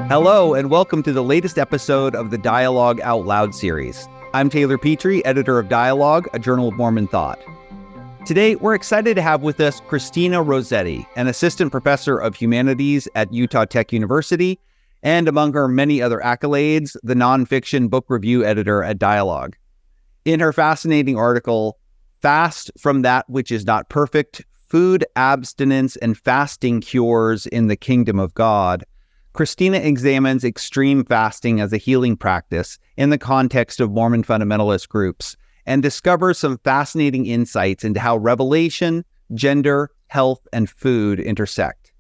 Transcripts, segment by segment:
Hello, and welcome to the latest episode of the Dialogue Out Loud series. I'm Taylor Petrie, editor of Dialogue, a journal of Mormon thought. Today, we're excited to have with us Cristina Rosetti, an assistant professor of humanities at Utah Tech University, and among her many other accolades, the nonfiction book review editor at Dialogue. In her fascinating article, Fast from That Which Is Not Perfect, Food, Abstinence, and Fasting Cures in the Kingdom of God, Cristina examines extreme fasting as a healing practice in the context of Mormon fundamentalist groups and discovers some fascinating insights into how revelation, gender, health, and food intersect.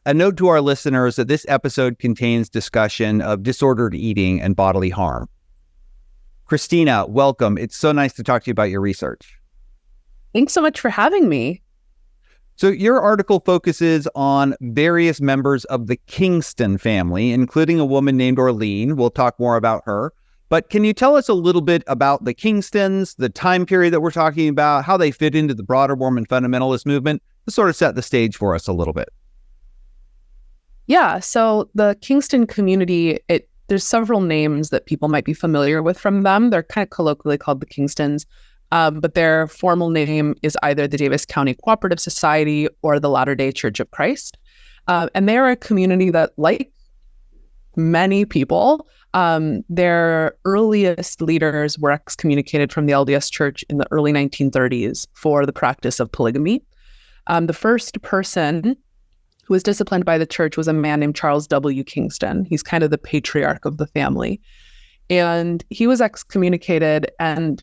A note to our listeners that this episode contains discussion of disordered eating and bodily harm. Cristina, welcome. It's so nice to talk to you about your research. Thanks so much for having me. So your article focuses on various members of the Kingston family, including a woman named Orlean. We'll talk more about her. But can you tell us a little bit about the Kingstons, the time period that we're talking about, how they fit into the broader Mormon fundamentalist movement, to sort of set the stage for us a little bit? Yeah, so the Kingston community, there's several names that people might be familiar with from them. They're kind of colloquially called the Kingstons. But their formal name is either the Davis County Cooperative Society or the Latter-day Church of Christ. And they are a community that, like many people, their earliest leaders were excommunicated from the LDS Church in the early 1930s for the practice of polygamy. The first person who was disciplined by the church was a man named Charles W. Kingston. He's kind of the patriarch of the family. And he was excommunicated, and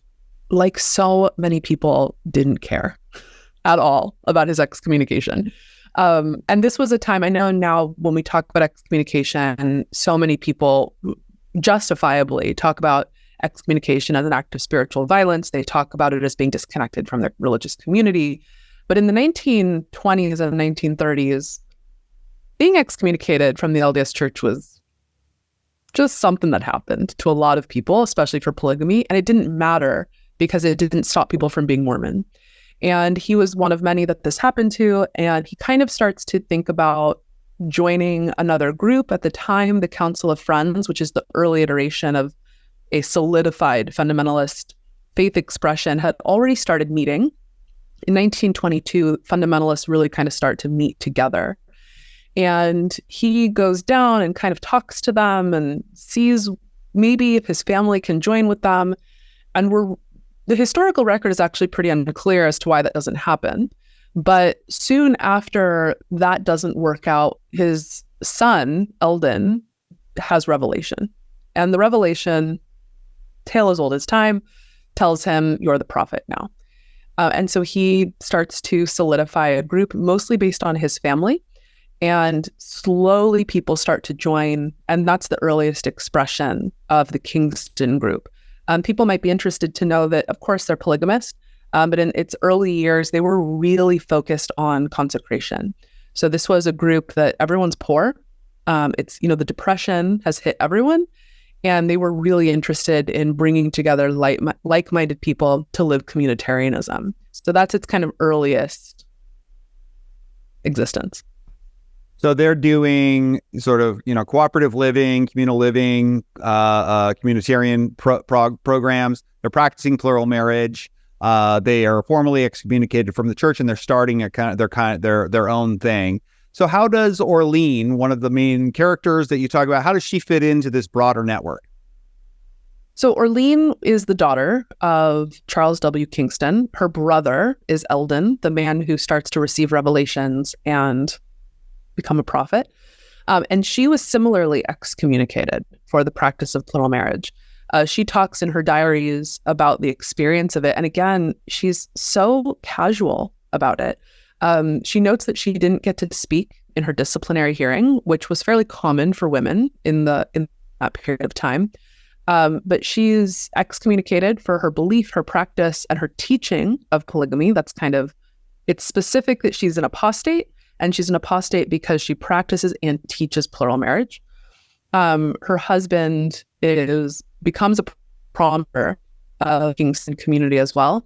like so many people, didn't care at all about his excommunication. And this was a time, I know now when we talk about excommunication, so many people justifiably talk about excommunication as an act of spiritual violence. They talk about it as being disconnected from their religious community. But in the 1920s and 1930s, being excommunicated from the LDS Church was just something that happened to a lot of people, especially for polygamy. And it didn't matter because it didn't stop people from being Mormon. And he was one of many that this happened to, and he kind of starts to think about joining another group. At the time, the Council of Friends, which is the early iteration of a solidified fundamentalist faith expression, had already started meeting. In 1922, fundamentalists really kind of start to meet together. And he goes down and kind of talks to them and sees maybe if his family can join with them. And the historical record is actually pretty unclear as to why that doesn't happen. But soon after that doesn't work out, his son, Eldon, has revelation. And the revelation, tale as old as time, tells him, you're the prophet now. And so he starts to solidify a group, mostly based on his family. And slowly people start to join. And that's the earliest expression of the Kingston group. People might be interested to know that, of course, they're polygamist, but in its early years, they were really focused on consecration. So this was a group that everyone's poor. The Depression has hit everyone, and they were really interested in bringing together like-minded people to live communitarianism. So that's its kind of earliest existence. So they're doing sort of, cooperative living, communal living, communitarian programs. They're practicing plural marriage. They are formally excommunicated from the church, and they're starting their own thing. So how does Orlean, one of the main characters that you talk about, how does she fit into this broader network? So Orlean is the daughter of Charles W. Kingston. Her brother is Eldon, the man who starts to receive revelations and become a prophet. And she was similarly excommunicated for the practice of plural marriage. She talks in her diaries about the experience of it. And again, she's so casual about it. She notes that she didn't get to speak in her disciplinary hearing, which was fairly common for women in that period of time. But she's excommunicated for her belief, her practice, and her teaching of polygamy. It's specific that she's an apostate. And she's an apostate because she practices and teaches plural marriage. Her husband becomes a promoter of the Kingston community as well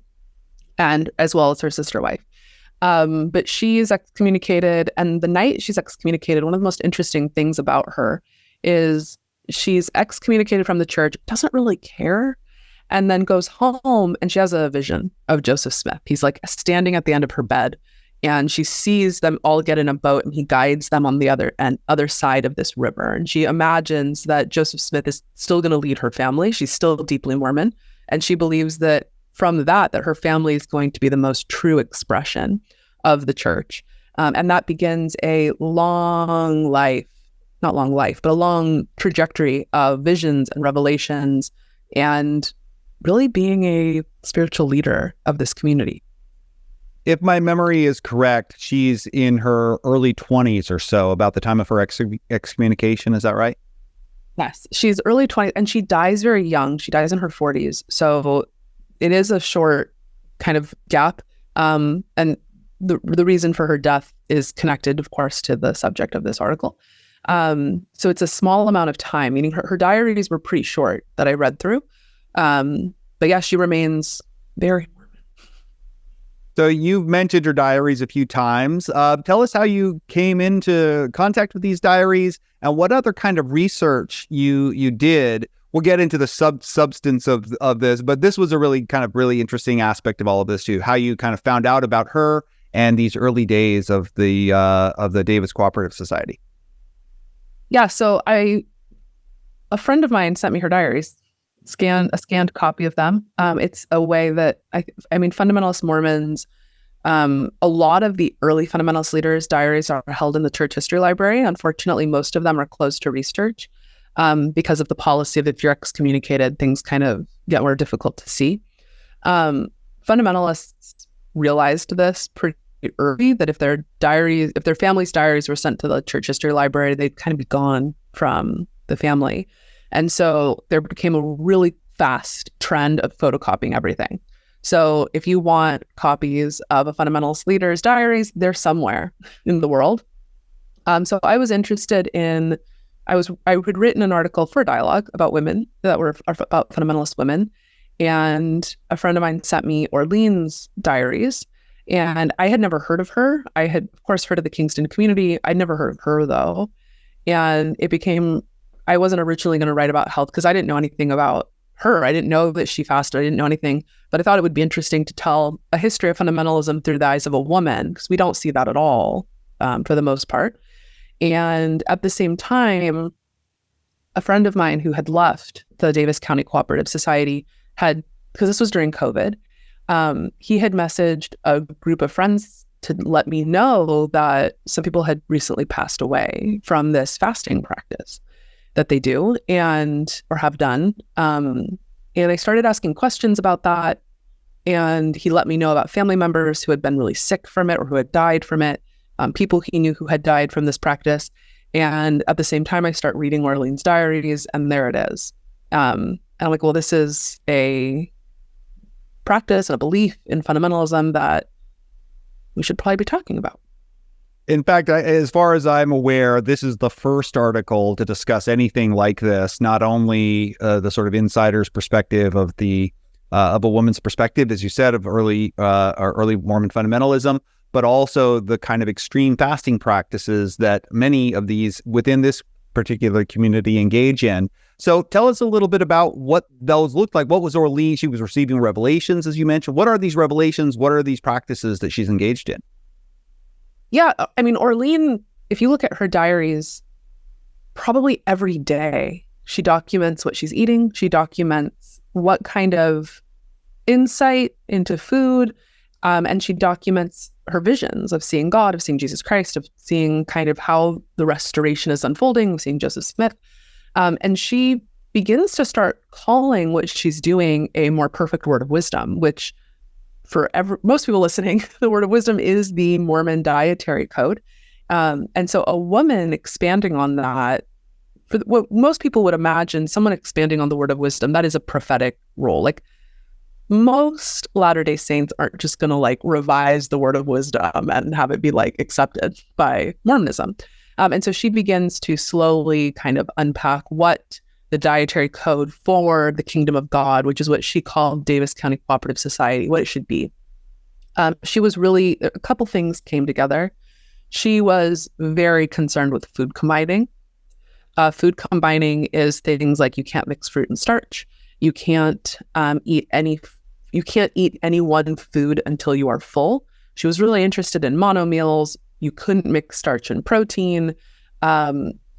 as her sister wife. But she is excommunicated, and the night she's excommunicated, one of the most interesting things about her is she's excommunicated from the church, doesn't really care, and then goes home and she has a vision of Joseph Smith. He's like standing at the end of her bed, and she sees them all get in a boat and he guides them on the other side of this river. And she imagines that Joseph Smith is still going to lead her family. She's still deeply Mormon. And she believes that from that her family is going to be the most true expression of the church. And that begins a long trajectory of visions and revelations and really being a spiritual leader of this community. If my memory is correct, she's in her early 20s or so, about the time of her excommunication. Is that right? Yes, she's early 20s, and she dies very young. She dies in her 40s. So it is a short kind of gap. And the reason for her death is connected, of course, to the subject of this article. So it's a small amount of time, meaning her diaries were pretty short that I read through. But yeah, she remains very Mormon. So you've mentioned her diaries a few times. Tell us how you came into contact with these diaries and what other kind of research you did. We'll get into the substance of this, but this was a really interesting aspect of all of this too, how you kind of found out about her and these early days of the Davis Cooperative Society. Yeah, so a friend of mine sent me her diaries, a scanned copy of them. It's a way that fundamentalist Mormons, a lot of the early fundamentalist leaders' diaries are held in the church history library. Unfortunately, most of them are closed to research because of the policy of if you're excommunicated, things kind of get more difficult to see. Fundamentalists realized this pretty early, that if their family's diaries were sent to the church history library, they'd kind of be gone from the family. And so there became a really fast trend of photocopying everything. So if you want copies of a fundamentalist leader's diaries, they're somewhere in the world. So I was interested in, I had written an article for Dialogue about women that were about fundamentalist women. And a friend of mine sent me Orlean's diaries. And I had never heard of her. I had, of course, heard of the Kingston community. I'd never heard of her, though. And I wasn't originally going to write about health because I didn't know anything about her. I didn't know that she fasted. I didn't know anything. But I thought it would be interesting to tell a history of fundamentalism through the eyes of a woman, because we don't see that at all for the most part. And at the same time, a friend of mine who had left the Davis County Cooperative Society because this was during COVID, he had messaged a group of friends to let me know that some people had recently passed away from this fasting practice that they do or have done. And I started asking questions about that. And he let me know about family members who had been really sick from it or who had died from it, people he knew who had died from this practice. And at the same time, I start reading Orlean's diaries, and there it is. And I'm like, well, this is a practice and a belief in fundamentalism that we should probably be talking about. In fact, as far as I'm aware, this is the first article to discuss anything like this, not only the sort of insider's perspective of a woman's perspective, as you said, of early Mormon fundamentalism, but also the kind of extreme fasting practices that many of these within this particular community engage in. So tell us a little bit about what those looked like. What was Orlean? She was receiving revelations, as you mentioned. What are these revelations? What are these practices that she's engaged in? Yeah, Orlean, if you look at her diaries, probably every day she documents what she's eating. She documents what kind of insight into food, and she documents her visions of seeing God, of seeing Jesus Christ, of seeing kind of how the restoration is unfolding, of seeing Joseph Smith. And she begins to start calling what she's doing a more perfect word of wisdom, which for most people listening, the word of wisdom is the Mormon dietary code. And so a woman expanding on that, for what most people would imagine, someone expanding on the word of wisdom, that is a prophetic role. Like most Latter-day Saints aren't just going to revise the word of wisdom and have it be accepted by Mormonism. And so she begins to slowly kind of unpack what the dietary code for the kingdom of God, which is what she called Davis County Cooperative Society, what it should be. She was really, a couple things came together. She was very concerned with food combining. Food combining is things like you can't mix fruit and starch. You can't eat any one food until you are full. She was really interested in mono meals. You couldn't mix starch and protein.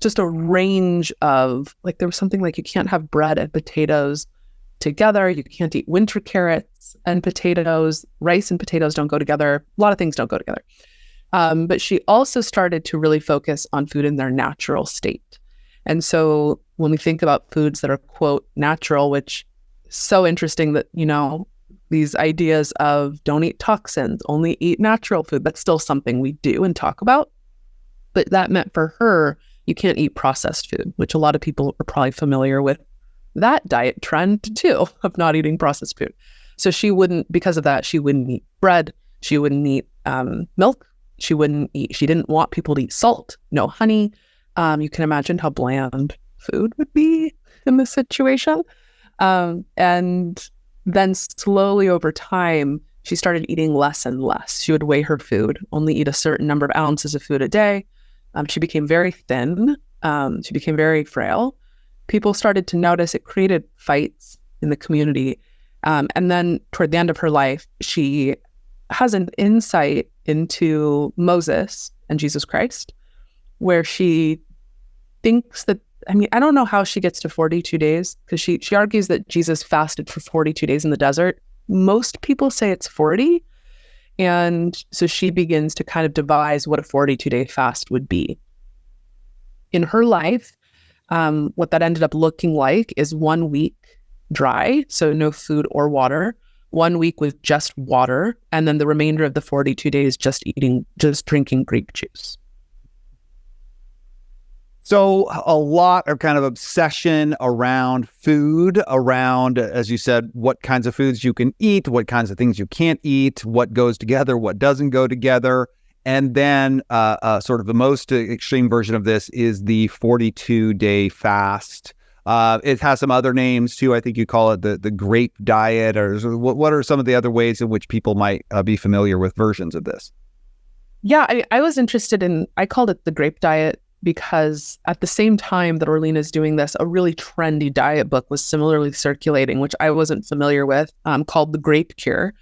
Just a range of, like, there was something like you can't have bread and potatoes together. You can't eat winter carrots and potatoes. Rice and potatoes don't go together. A lot of things don't go together. But she also started to really focus on food in their natural state. And so when we think about foods that are, quote, natural, which is so interesting that, these ideas of don't eat toxins, only eat natural food, that's still something we do and talk about. But that meant for her, you can't eat processed food, which a lot of people are probably familiar with that diet trend too, of not eating processed food. So because of that, she wouldn't eat bread. She wouldn't eat milk. She didn't want people to eat salt, no honey. You can imagine how bland food would be in this situation. And then slowly over time, she started eating less and less. She would weigh her food, only eat a certain number of ounces of food a day. She became very thin. She became very frail. People started to notice. It created fights in the community. And then toward the end of her life, she has an insight into Moses and Jesus Christ, where she thinks that, I don't know how she gets to 42 days, because she argues that Jesus fasted for 42 days in the desert. Most people say it's 40. And so she begins to kind of devise what a 42-day fast would be. In her life, what that ended up looking like is 1 week dry, so no food or water, 1 week with just water, and then the remainder of the 42 days just drinking grape juice. So a lot of kind of obsession around food, around, as you said, what kinds of foods you can eat, what kinds of things you can't eat, what goes together, what doesn't go together. And then sort of the most extreme version of this is the 42-day fast. It has some other names too. I think you call it the grape diet, or what are some of the other ways in which people might be familiar with versions of this? Yeah, I was interested I called it the grape diet because at the same time that Orlean is doing this, a really trendy diet book was similarly circulating, which I wasn't familiar with, called The Grape Cure.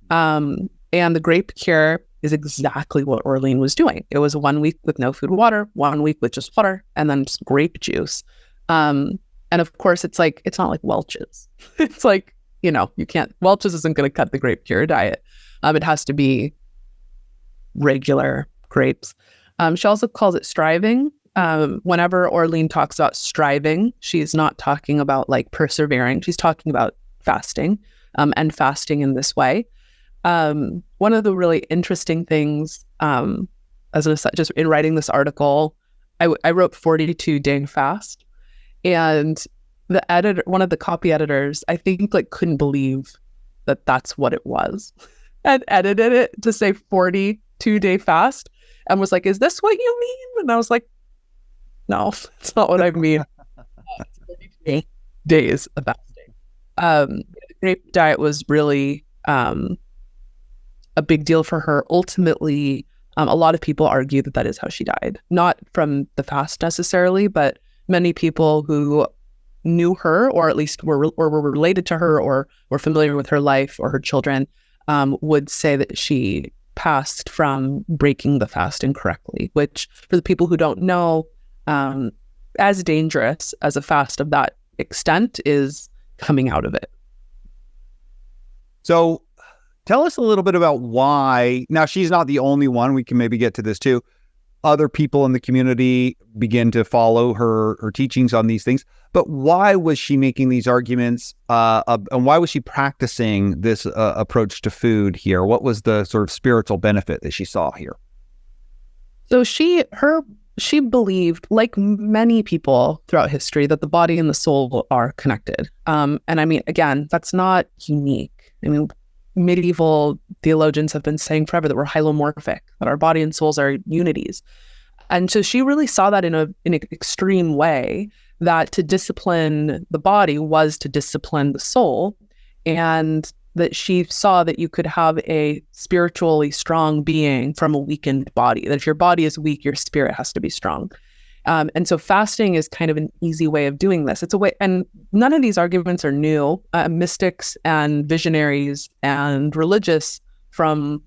And The Grape Cure is exactly what Orlean was doing. It was 1 week with no food, water, 1 week with just water, and then just grape juice. And of course, it's not like Welch's. It's like, Welch's isn't going to cut the Grape Cure diet. It has to be regular grapes. She also calls it striving. Whenever Orlean talks about striving, she's not talking about like persevering. She's talking about fasting, and fasting in this way. One of the really interesting things, just in writing this article, I wrote 42-day fast, and one of the copy editors, I think, couldn't believe that that's what it was, and edited it to say 42-day fast, and was like, "Is this what you mean?" And I was like, "No, it's not what I mean." 42 days of fasting. The grape diet was really a big deal for her. Ultimately, a lot of people argue that is how she died. Not from the fast necessarily, but many people who knew her, or at least were related to her, or were familiar with her life or her children, would say that she passed from breaking the fast incorrectly, which, for the people who don't know, as dangerous as a fast of that extent is coming out of it. So tell us a little bit about why. Now, she's not the only one. We can maybe get to this too. Other people in the community begin to follow her teachings on these things. But why was she making these arguments? And why was she practicing this approach to food here? What was the sort of spiritual benefit that she saw here? So she believed, like many people throughout history, that the body and the soul are connected. And I mean, again, that's not unique. I mean, medieval theologians have been saying forever that we're hylomorphic, that our body and souls are unities. And so she really saw that in an extreme way, that to discipline the body was to discipline the soul, and that she saw that you could have a spiritually strong being from a weakened body, that if your body is weak, your spirit has to be strong. And so fasting is kind of an easy way of doing this. It's a way, and none of these arguments are new. Mystics and visionaries and religious from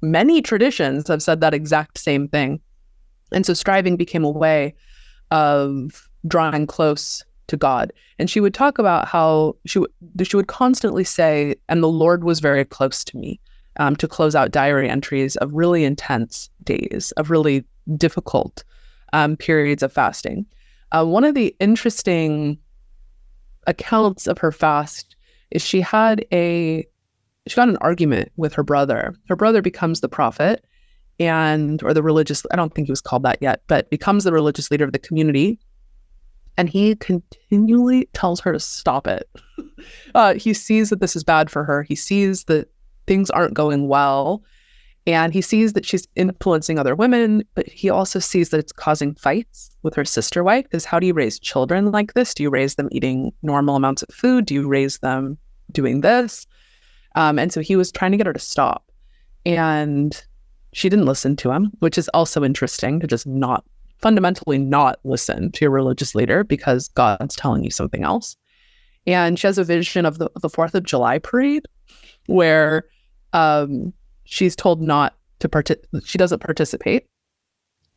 many traditions have said that exact same thing. And so striving became a way of drawing close to God. And she would talk about how she would constantly say, and the Lord was very close to me, to close out diary entries of really intense days, of really difficult periods of fasting. One of the interesting accounts of her fast is she got an argument with her brother. Her brother becomes the prophet or the religious, I don't think he was called that yet, but becomes the religious leader of the community. And he continually tells her to stop it. He sees that this is bad for her. He sees that things aren't going well. And he sees that she's influencing other women, but he also sees that it's causing fights with her sister wife. Because how do you raise children like this? Do you raise them eating normal amounts of food? Do you raise them doing this? And so he was trying to get her to stop. And she didn't listen to him, which is also interesting, to just fundamentally not listen to your religious leader because God's telling you something else. And she has a vision of the 4th of July parade where she's told not to she doesn't participate.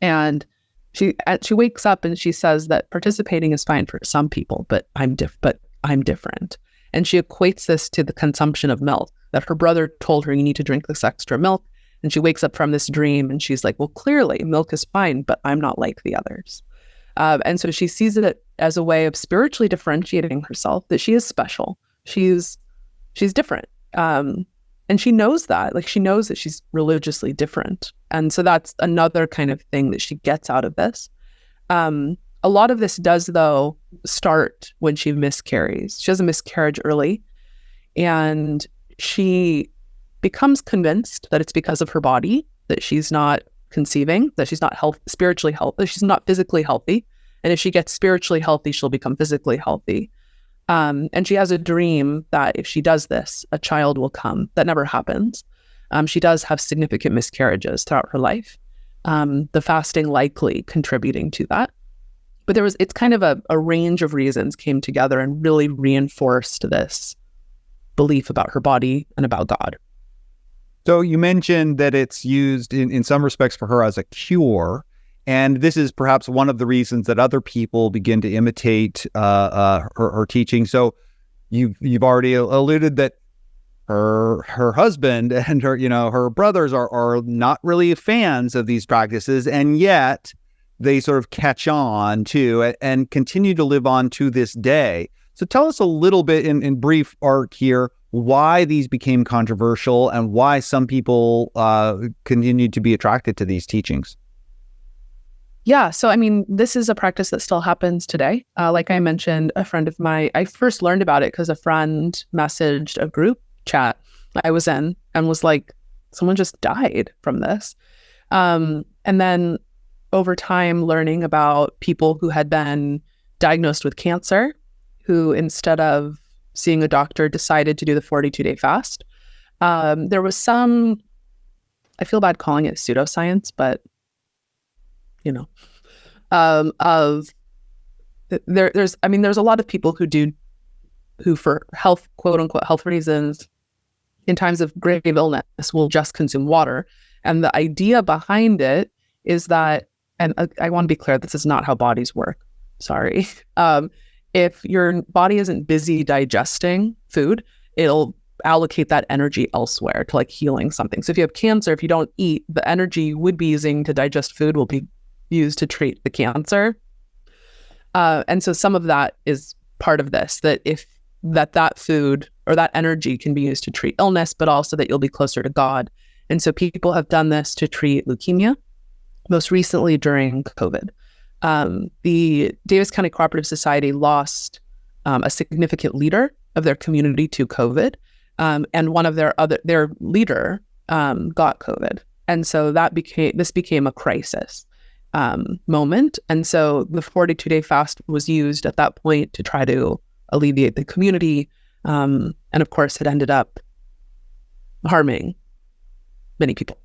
And she wakes up and she says that participating is fine for some people, but I'm different. And she equates this to the consumption of milk, that her brother told her, you need to drink this extra milk. And she wakes up from this dream and she's like, well, clearly milk is fine, but I'm not like the others. And so she sees it as a way of spiritually differentiating herself, that she is special. She's different. And she knows that, she knows that she's religiously different. And so that's another kind of thing that she gets out of this. A lot of this does, though, start when she miscarries. She has a miscarriage early, and she becomes convinced that it's because of her body, that she's not conceiving, that she's not spiritually healthy, that she's not physically healthy. And if she gets spiritually healthy, she'll become physically healthy. And she has a dream that if she does this, a child will come. That never happens. She does have significant miscarriages throughout her life. The fasting likely contributing to that. But it's kind of a range of reasons came together and really reinforced this belief about her body and about God. So you mentioned that it's used in some respects for her as a cure, and this is perhaps one of the reasons that other people begin to imitate her teaching. So you've already alluded that her husband and her brothers are not really fans of these practices, and yet they sort of catch on to and continue to live on to this day. So tell us a little bit in brief arc here, why these became controversial and why some people continue to be attracted to these teachings. Yeah, so this is a practice that still happens today. Like I mentioned, a friend of mine, I first learned about it because a friend messaged a group chat I was in and was like, someone just died from this. And then over time, learning about people who had been diagnosed with cancer, who instead of seeing a doctor decided to do the 42-day fast. There was some, I feel bad calling it pseudoscience, but there's a lot of people who for health, quote unquote, health reasons, in times of grave illness, will just consume water. And the idea behind it is that, and I want to be clear, this is not how bodies work. Sorry. If your body isn't busy digesting food, it'll allocate that energy elsewhere to healing something. So if you have cancer, if you don't eat, the energy you would be using to digest food will be used to treat the cancer. And so some of that is part of this, that if that food or that energy can be used to treat illness, but also that you'll be closer to God. And so people have done this to treat leukemia, most recently during COVID. The Davis County Cooperative Society lost a significant leader of their community to COVID, and one of their leader got COVID, and so this became a crisis moment. And so the 42-day fast was used at that point to try to alleviate the community, and of course, it ended up harming many people.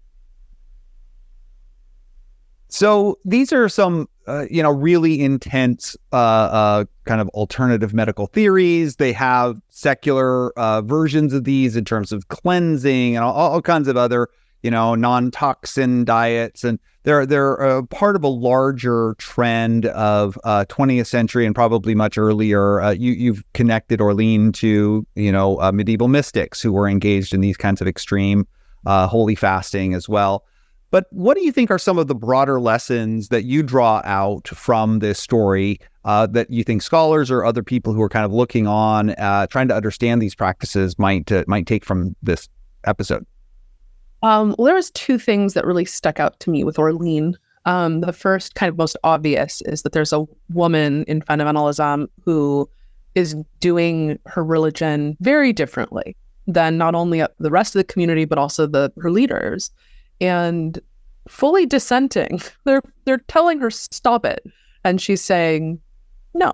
So these are some really intense kind of alternative medical theories. They have secular versions of these in terms of cleansing and all kinds of other, non-toxin diets. And they're part of a larger trend of 20th century and probably much earlier. You've connected Orlean to, medieval mystics who were engaged in these kinds of extreme holy fasting as well. But what do you think are some of the broader lessons that you draw out from this story that you think scholars or other people who are kind of looking on, trying to understand these practices might take from this episode? Well, there was two things that really stuck out to me with Orlean. The first, kind of most obvious, is that there's a woman in fundamentalism who is doing her religion very differently than not only the rest of the community, but also her leaders. And fully dissenting. They're telling her, stop it. And she's saying, no,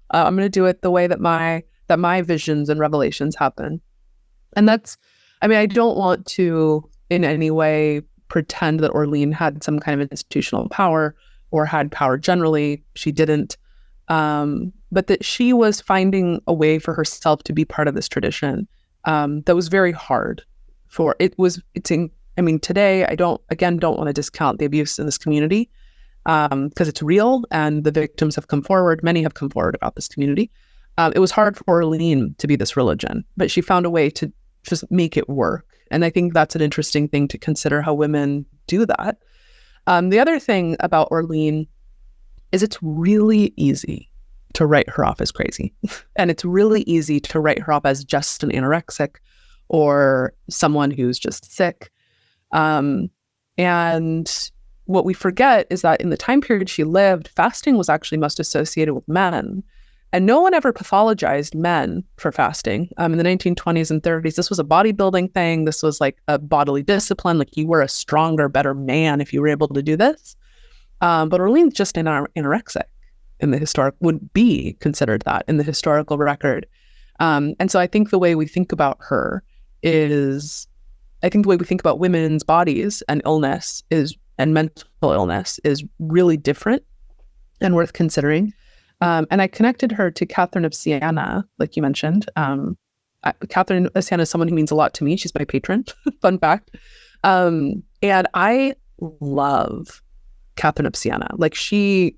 I'm going to do it the way that my visions and revelations happen. And I don't want to in any way pretend that Orlean had some kind of institutional power or had power generally. She didn't. But that she was finding a way for herself to be part of this tradition that was very hard for it. Today, I don't want to discount the abuse in this community because it's real and the victims have come forward. Many have come forward about this community. It was hard for Orlean to be this religion, but she found a way to just make it work. And I think that's an interesting thing to consider, how women do that. The other thing about Orlean is it's really easy to write her off as crazy. And it's really easy to write her off as just an anorexic or someone who's just sick. And what we forget is that in the time period she lived, fasting was actually most associated with men. And no one ever pathologized men for fasting. In the 1920s and 30s, this was a bodybuilding thing. This was like a bodily discipline. Like you were a stronger, better man if you were able to do this. But Orlean's just an anorexic in the would be considered that in the historical record. And so I think the way we think about her the way we think about women's bodies and illness and mental illness is really different and worth considering. And I connected her to Catherine of Siena, like you mentioned. Catherine of Siena is someone who means a lot to me. She's my patron, fun fact. And I love Catherine of Siena. But she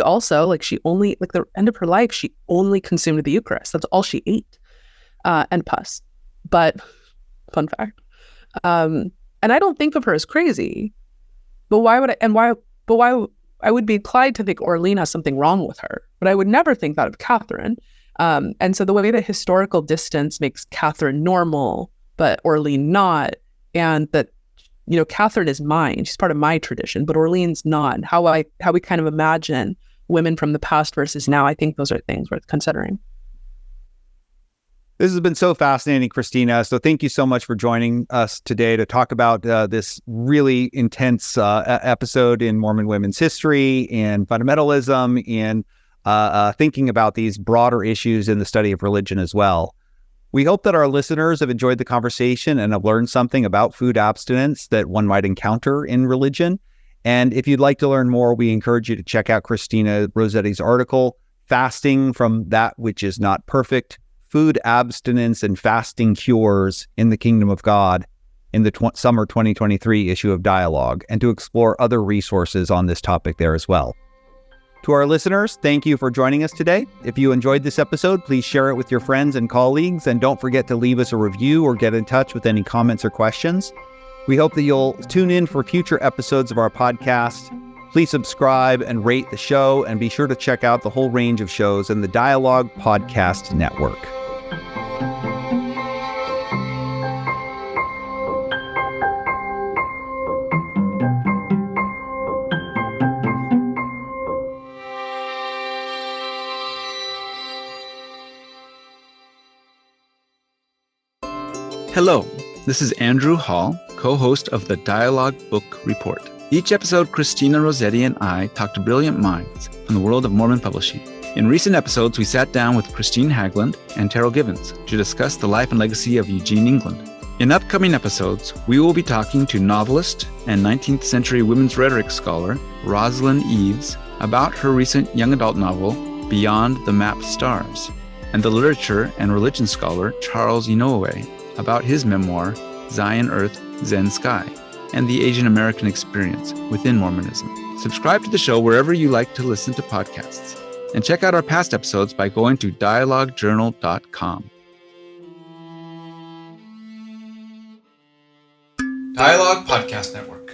also, she only, the end of her life, she only consumed the Eucharist. That's all she ate, and pus. But fun fact. And I don't think of her as crazy, but why I would be inclined to think Orlean has something wrong with her, but I would never think that of Catherine. And so the way that historical distance makes Catherine normal, but Orlean not, and that, Catherine is mine, she's part of my tradition, but Orlean's not. How we kind of imagine women from the past versus now, I think those are things worth considering. This has been so fascinating, Cristina. So thank you so much for joining us today to talk about this really intense episode in Mormon women's history and fundamentalism and thinking about these broader issues in the study of religion as well. We hope that our listeners have enjoyed the conversation and have learned something about food abstinence that one might encounter in religion. And if you'd like to learn more, we encourage you to check out Cristina Rosetti's article, Fasting from That Which Is Not Perfect, Food Abstinence and Fasting Cures in the Kingdom of God, in the summer 2023 issue of Dialogue, and to explore other resources on this topic there as well. To our listeners, thank you for joining us today. If you enjoyed this episode, please share it with your friends and colleagues, and don't forget to leave us a review or get in touch with any comments or questions. We hope that you'll tune in for future episodes of our podcast. Please subscribe and rate the show, and be sure to check out the whole range of shows in the Dialogue Podcast Network. Hello, this is Andrew Hall, co-host of the Dialogue Book Report. Each episode, Cristina Rosetti and I talk to brilliant minds from the world of Mormon publishing. In recent episodes, we sat down with Christine Haglund and Terrell Givens to discuss the life and legacy of Eugene England. In upcoming episodes, we will be talking to novelist and 19th century women's rhetoric scholar Rosalind Eves about her recent young adult novel, Beyond the Mapped Stars, and the literature and religion scholar Charles Inoue about his memoir, Zion Earth, Zen Sky, and the Asian American experience within Mormonism. Subscribe to the show wherever you like to listen to podcasts, and check out our past episodes by going to dialoguejournal.com. Dialogue Podcast Network.